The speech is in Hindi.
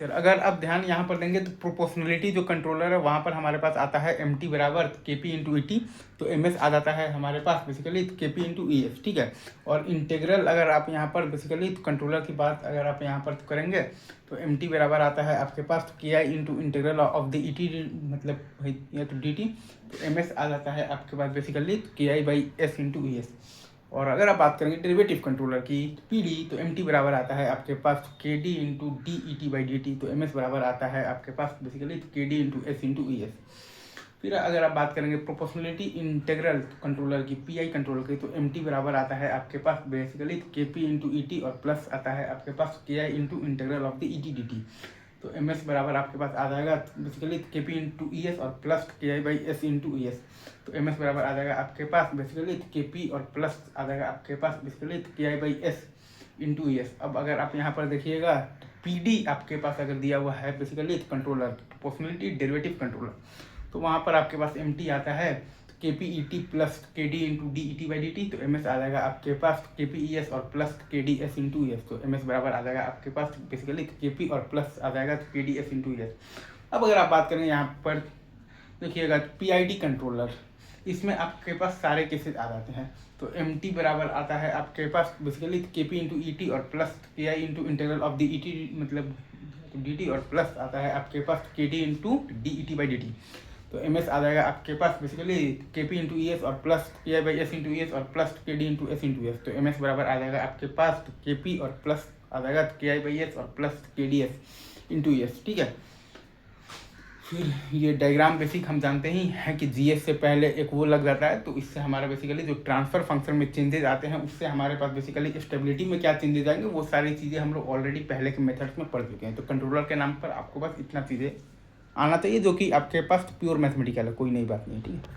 सर अगर आप ध्यान यहाँ पर देंगे तो प्रोपोर्शनलिटी जो कंट्रोलर है वहाँ पर हमारे पास आता है एम टी बराबर के पी इंटू ई टी, तो एम एस आ जाता है हमारे पास basically K P into E S, ठीक है। और इंटेग्रल अगर आप यहाँ पर बेसिकली कंट्रोलर की बात अगर आप यहाँ पर करेंगे तो एम टी बराबर आता है आपके पास K I into integral of the E T, मतलब या तो डी टी, तो एम एस आ जाता है आपके पास basically K I by S into E S. और अगर आप बात करेंगे डेरिवेटिव कंट्रोलर की पी डी, तो एम टी बराबर आता है आपके पास K D into D E T by D T, तो एम एस बराबर आता है आपके पास basically K D into S into E S. फिर अगर आप बात करेंगे प्रोपोर्शनलिटी इंटेग्रल कंट्रोलर की पी आई कंट्रोलर की, तो एम टी बराबर आता है आपके पास basically K P into E T और प्लस आता है आपके पास K I into integral of the E T D T, तो एम एस बराबर आपके पास आ जाएगा basically K P into E S और plus K I by S into E S, तो एम एस बराबर आ जाएगा आपके पास बेसिकली के पी और प्लस आ जाएगा आपके पास basically K I by S into E S. अब अगर आप यहाँ पर देखिएगा तो पी डी आपके पास अगर दिया हुआ है basically controller proportionality derivative controller, तो वहाँ पर आपके पास एम टी आता है के P E T plus K D into D E T by D T, तो एम एस आ जाएगा आपके पास के पी ई एस और plus K D S into E S, तो एम एस बराबर आ जाएगा आपके पास बेसिकली के पी और प्लस आ जाएगा के D S into E S. अब अगर आप बात करें यहाँ पर देखिएगा पी आई डी कंट्रोलर, इसमें आपके पास सारे केसेस आ जाते हैं, तो एम टी बराबर आता है आपके पास basically K P into E T और plus K I into integral of the E T, मतलब डी टी, और प्लस आता है आपके पास K D into D E T by D T, तो एम एस आ जाएगा आपके पास basically K P into E S और plus K I by S into E S और plus K D into S into S, तो एम एस बराबर आ जाएगा आपके पास के पी और प्लस आ जाएगा के आई बाई एस और plus K D S into E S, ठीक है। फिर ये डायग्राम बेसिक हम जानते ही हैं कि जी एस से पहले एक वो लग जाता है, तो इससे हमारा बेसिकली जो ट्रांसफर फंक्शन में चेंजेस आते हैं उससे हमारे पास बेसिकली स्टेबिलिटी में क्या चेंजेस आएंगे वो सारी चीज़ें हम लोग ऑलरेडी पहले के मेथड्स में पढ़ चुके हैं। तो कंट्रोलर के नाम पर आपको बस इतना चीज़ें आना चाहिए जो कि आपके पास प्योर मैथमेटिकल है, कोई नई बात नहीं, ठीक है।